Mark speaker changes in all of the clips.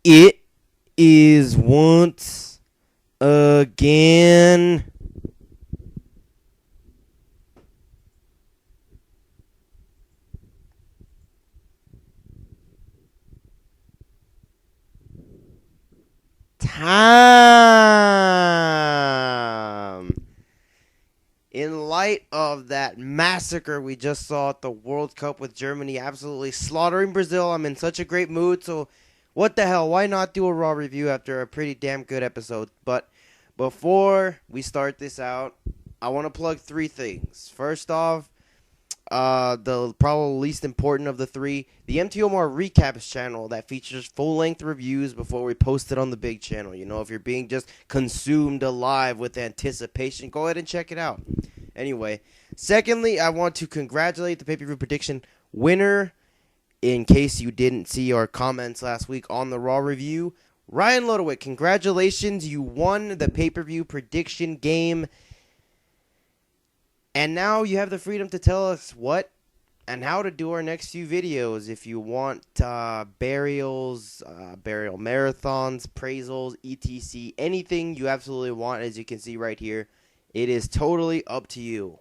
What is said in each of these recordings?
Speaker 1: It is once again time. In light of that massacre we just saw at the World Cup with Germany absolutely slaughtering Brazil, I'm in such a great mood, so what the hell, why not do a Raw review after a pretty damn good episode? But before we start this out, I want to plug three things. First off, the probably least important of the three, the MT Omar Recaps channel that features full-length reviews before we post it on the big channel. You know, if you're being just consumed alive with anticipation, go ahead and check it out. Anyway, secondly, I want to congratulate the pay-per-view prediction winner. In case you didn't see our comments last week on the Raw review, Ryan Lodewick, congratulations, you won the pay-per-view prediction game. And now you have the freedom to tell us what and how to do our next few videos. If you want burials, burial marathons, appraisals, etc., anything you absolutely want, as you can see right here, it is totally up to you.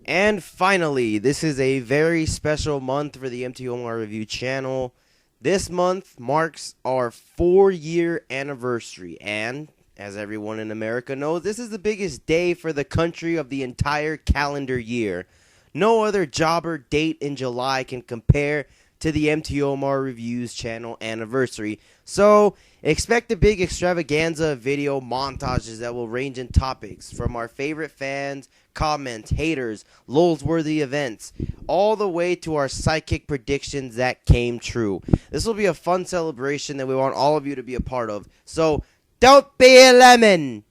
Speaker 1: And finally, this is a very special month for the MT Omar Review channel. This month marks our 4-year anniversary, and as everyone in America knows, this is the biggest day for the country of the entire calendar year. No other jobber date in July can compare to the MT Omar Reviews channel anniversary. So, expect a big extravaganza video montages that will range in topics from our favorite fans, comments, haters, lulz-worthy events, all the way to our psychic predictions that came true. This will be a fun celebration that we want all of you to be a part of. So, don't be a lemon,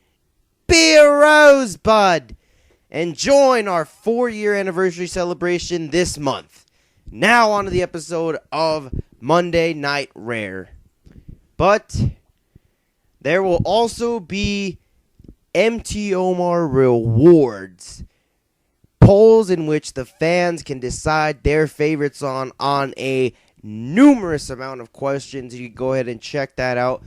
Speaker 1: be a rosebud, and join our 4-year anniversary celebration this month. Now on to the episode of Monday Night Rare. But there will also be MT Omar Rewards, polls in which the fans can decide their favorites on a numerous amount of questions. You can go ahead and check that out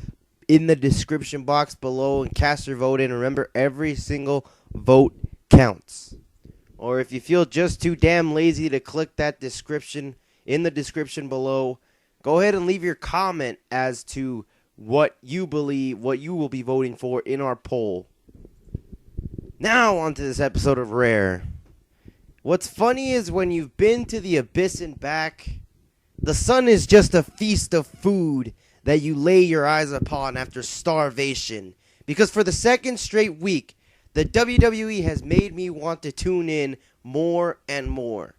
Speaker 1: in the description box below and cast your vote in. Remember, every single vote counts. Or if you feel just too damn lazy to click that description in the description below, go ahead and leave your comment as to what you believe, what you will be voting for in our poll. Now on to this episode of Rare. What's funny is when you've been to the abyss and back, the sun is just a feast of food that you lay your eyes upon after starvation. Because for the second straight week, the WWE has made me want to tune in more and more.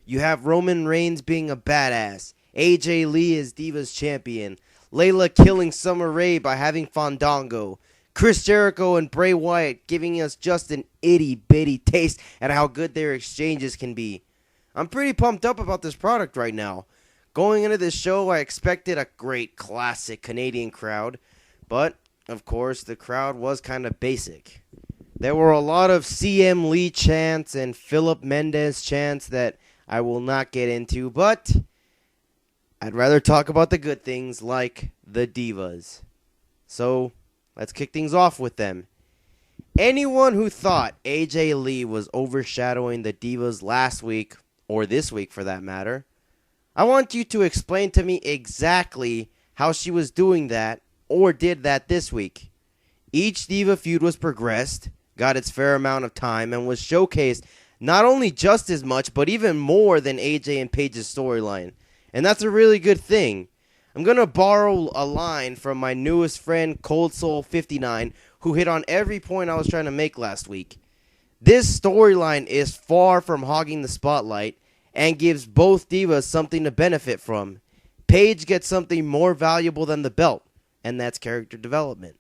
Speaker 1: You have Roman Reigns being a badass, AJ Lee as Divas champion, Layla killing Summer Rae by having Fandango, Chris Jericho and Bray Wyatt giving us just an itty-bitty taste at how good their exchanges can be. I'm pretty pumped up about this product right now. Going into this show, I expected a great classic Canadian crowd, but, of course, the crowd was kind of basic. There were a lot of CM Lee chants and Philip Mendez chants that I will not get into, but I'd rather talk about the good things like the Divas. So, let's kick things off with them. Anyone who thought AJ Lee was overshadowing the Divas last week, or this week for that matter, I want you to explain to me exactly how she was doing that, or did that this week. Each Diva feud was progressed, got its fair amount of time, and was showcased not only just as much, but even more than AJ and Paige's storyline. And that's a really good thing. I'm going to borrow a line from my newest friend, Cold Soul 59, who hit on every point I was trying to make last week. This storyline is far from hogging the spotlight, and gives both Divas something to benefit from. Paige gets something more valuable than the belt, and that's character development.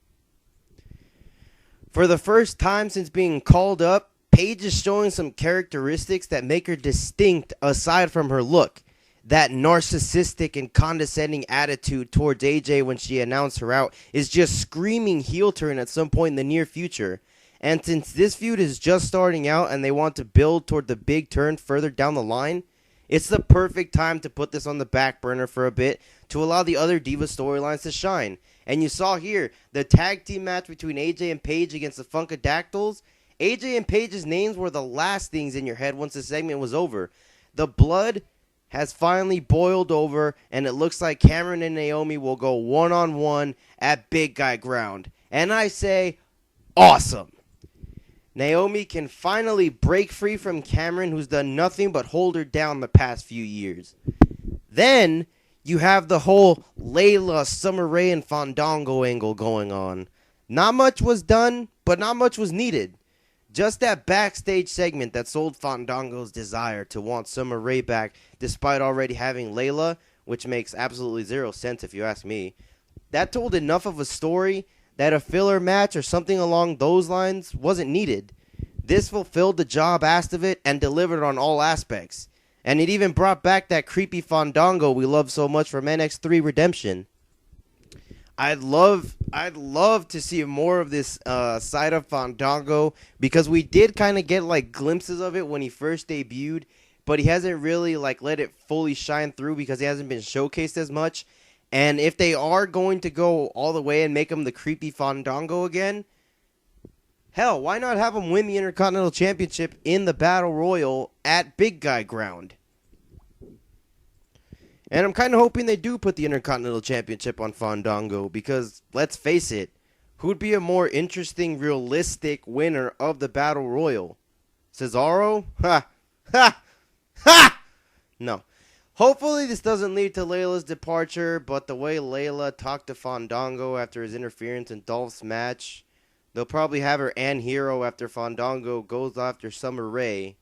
Speaker 1: For the first time since being called up, Paige is showing some characteristics that make her distinct aside from her look. That narcissistic and condescending attitude towards AJ when she announced her out is just screaming heel turn at some point in the near future. And since this feud is just starting out and they want to build toward the big turn further down the line, It's the perfect time to put this on the back burner for a bit to allow the other Diva storylines to shine. And you saw here the tag team match between AJ and Paige against the Funkadactyls. AJ and Paige's names were the last things in your head once the segment was over. The blood has finally boiled over, and it looks like Cameron and Naomi will go one-on-one at Big Guy Ground. And I say, awesome. Naomi can finally break free from Cameron, who's done nothing but hold her down the past few years. Then you have the whole Layla, Summer Rae, and Fandango angle going on. Not much was done, but not much was needed. Just that backstage segment that sold Fandango's desire to want Summer Rae back despite already having Layla, which makes absolutely zero sense if you ask me. That told enough of a story that a filler match or something along those lines wasn't needed. This fulfilled the job asked of it and delivered on all aspects. And it even brought back that creepy Fandango we love so much from NX3 Redemption. I'd love to see more of this side of Fandango, because we did kind of get like glimpses of it when he first debuted, but he hasn't really like let it fully shine through because he hasn't been showcased as much. And if they are going to go all the way and make him the creepy Fandango again, hell, why not have him win the Intercontinental Championship in the Battle Royal at Big Guy Ground? And I'm kind of hoping they do put the Intercontinental Championship on Fandango, because, let's face it, who'd be a more interesting, realistic winner of the Battle Royal? Cesaro? Ha! Ha! Ha! No. Hopefully this doesn't lead to Layla's departure, but the way Layla talked to Fandango after his interference in Dolph's match, they'll probably have her end hero after Fandango goes after Summer Rae.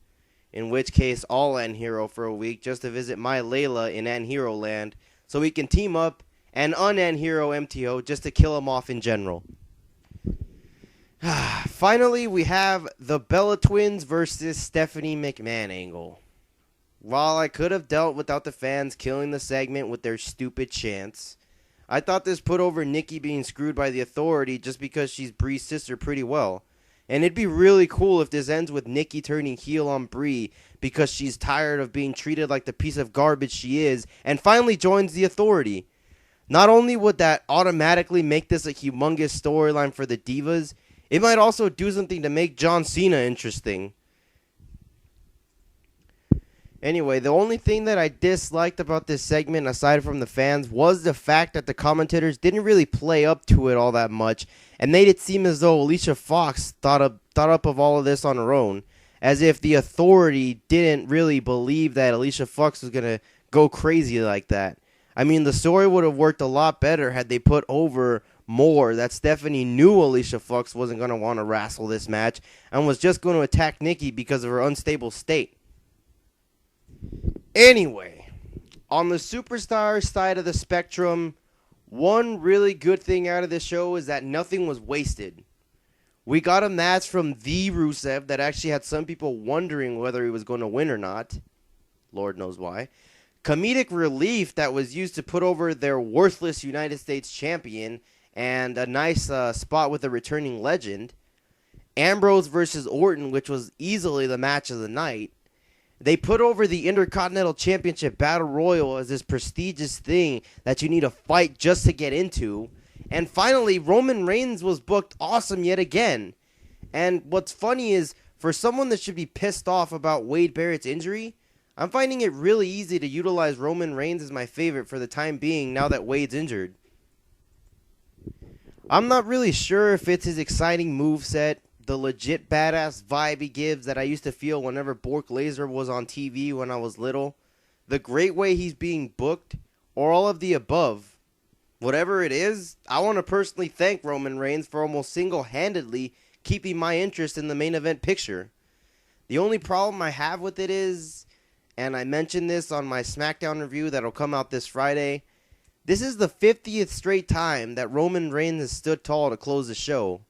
Speaker 1: In which case, I'll end hero for a week just to visit my Layla in end hero land, so we can team up and un-end hero MTO just to kill him off in general. Finally, we have the Bella Twins versus Stephanie McMahon angle. While I could have dealt without the fans killing the segment with their stupid chants, I thought this put over Nikki being screwed by the Authority just because she's Brie's sister pretty well. And it'd be really cool if this ends with Nikki turning heel on Brie because she's tired of being treated like the piece of garbage she is and finally joins the Authority. Not only would that automatically make this a humongous storyline for the Divas, it might also do something to make John Cena interesting. Anyway, the only thing that I disliked about this segment, aside from the fans, was the fact that the commentators didn't really play up to it all that much, and made it seem as though Alicia Fox thought up of all of this on her own, as if the Authority didn't really believe that Alicia Fox was going to go crazy like that. I mean, the story would have worked a lot better had they put over more that Stephanie knew Alicia Fox wasn't going to want to wrestle this match and was just going to attack Nikki because of her unstable state. Anyway, on the superstar side of the spectrum, one really good thing out of this show is that nothing was wasted. We got a match from the Rusev that actually had some people wondering whether he was going to win or not. Lord knows why. Comedic relief that was used to put over their worthless United States champion, and a nice spot with a returning legend. Ambrose versus Orton, which was easily the match of the night. They put over the Intercontinental Championship Battle Royal as this prestigious thing that you need to fight just to get into. And finally, Roman Reigns was booked awesome yet again. And what's funny is, for someone that should be pissed off about Wade Barrett's injury, I'm finding it really easy to utilize Roman Reigns as my favorite for the time being now that Wade's injured. I'm not really sure if it's his exciting moveset, the legit badass vibe he gives that I used to feel whenever Bork Laser was on TV when I was little, the great way he's being booked, or all of the above. Whatever it is, I want to personally thank Roman Reigns for almost single-handedly keeping my interest in the main event picture. The only problem I have with it is, and I mentioned this on my SmackDown review that'll come out this Friday, this is the 50th straight time that Roman Reigns has stood tall to close the show.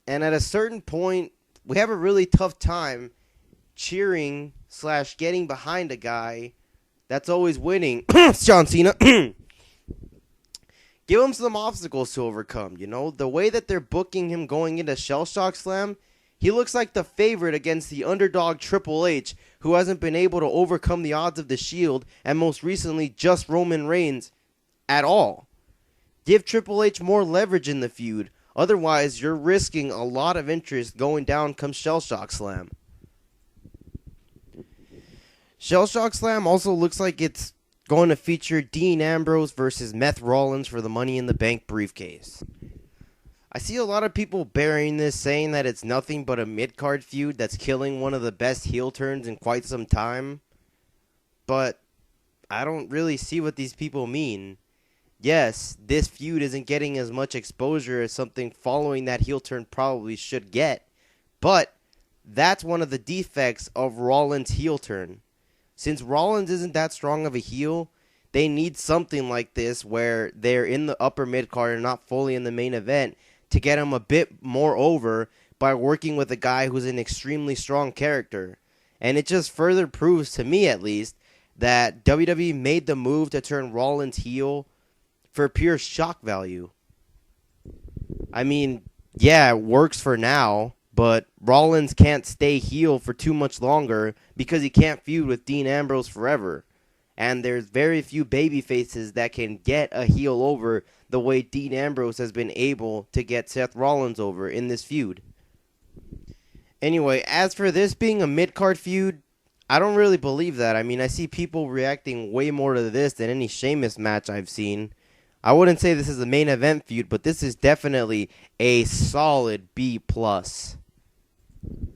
Speaker 1: And at a certain point, we have a really tough time cheering / getting behind a guy that's always winning. John Cena. Give him some obstacles to overcome, you know? The way that they're booking him going into Shell Shock Slam, He looks like the favorite against the underdog Triple H, who hasn't been able to overcome the odds of the Shield, and most recently just Roman Reigns, at all. Give Triple H more leverage in the feud, otherwise you're risking a lot of interest going down come Shell Shock Slam. Shell Shock Slam also looks like it's going to feature Dean Ambrose versus Meth Rollins for the Money in the Bank briefcase. I see a lot of people burying this, saying that it's nothing but a mid-card feud that's killing one of the best heel turns in quite some time. But I don't really see what these people mean. Yes, this feud isn't getting as much exposure as something following that heel turn probably should get. But that's one of the defects of Rollins' heel turn. Since Rollins isn't that strong of a heel, they need something like this where they're in the upper mid-card and not fully in the main event to get him a bit more over by working with a guy who's an extremely strong character. And it just further proves, to me at least, that WWE made the move to turn Rollins heel for pure shock value. I mean, yeah, it works for now, but Rollins can't stay heel for too much longer because he can't feud with Dean Ambrose forever. And there's very few baby faces that can get a heel over the way Dean Ambrose has been able to get Seth Rollins over in this feud. Anyway, as for this being a mid-card feud, I don't really believe that. I mean, I see people reacting way more to this than any Sheamus match I've seen. I wouldn't say this is a main event feud, but this is definitely a solid B+.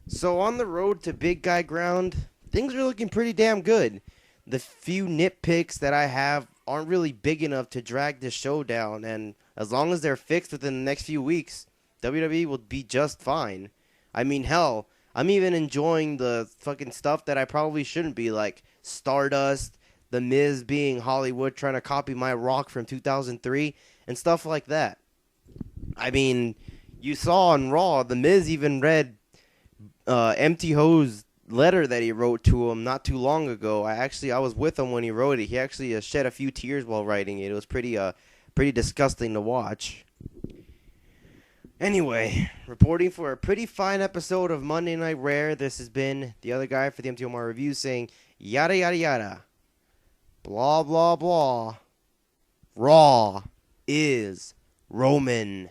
Speaker 1: So on the road to Big Guy Ground, things are looking pretty damn good. The few nitpicks that I have aren't really big enough to drag this show down, and as long as they're fixed within the next few weeks, WWE will be just fine. I mean, hell, I'm even enjoying the fucking stuff that I probably shouldn't be, like Stardust, The Miz being Hollywood trying to copy my Rock from 2003, and stuff like that. I mean, you saw on Raw, The Miz even read Empty Ho's letter that he wrote to him not too long ago. I was with him when he wrote it. He actually shed a few tears while writing it. It was pretty disgusting to watch. Anyway, reporting for a pretty fine episode of Monday Night Rare. This has been the other guy for the MTOMR review saying yada yada yada, blah blah blah. Raw is Roman.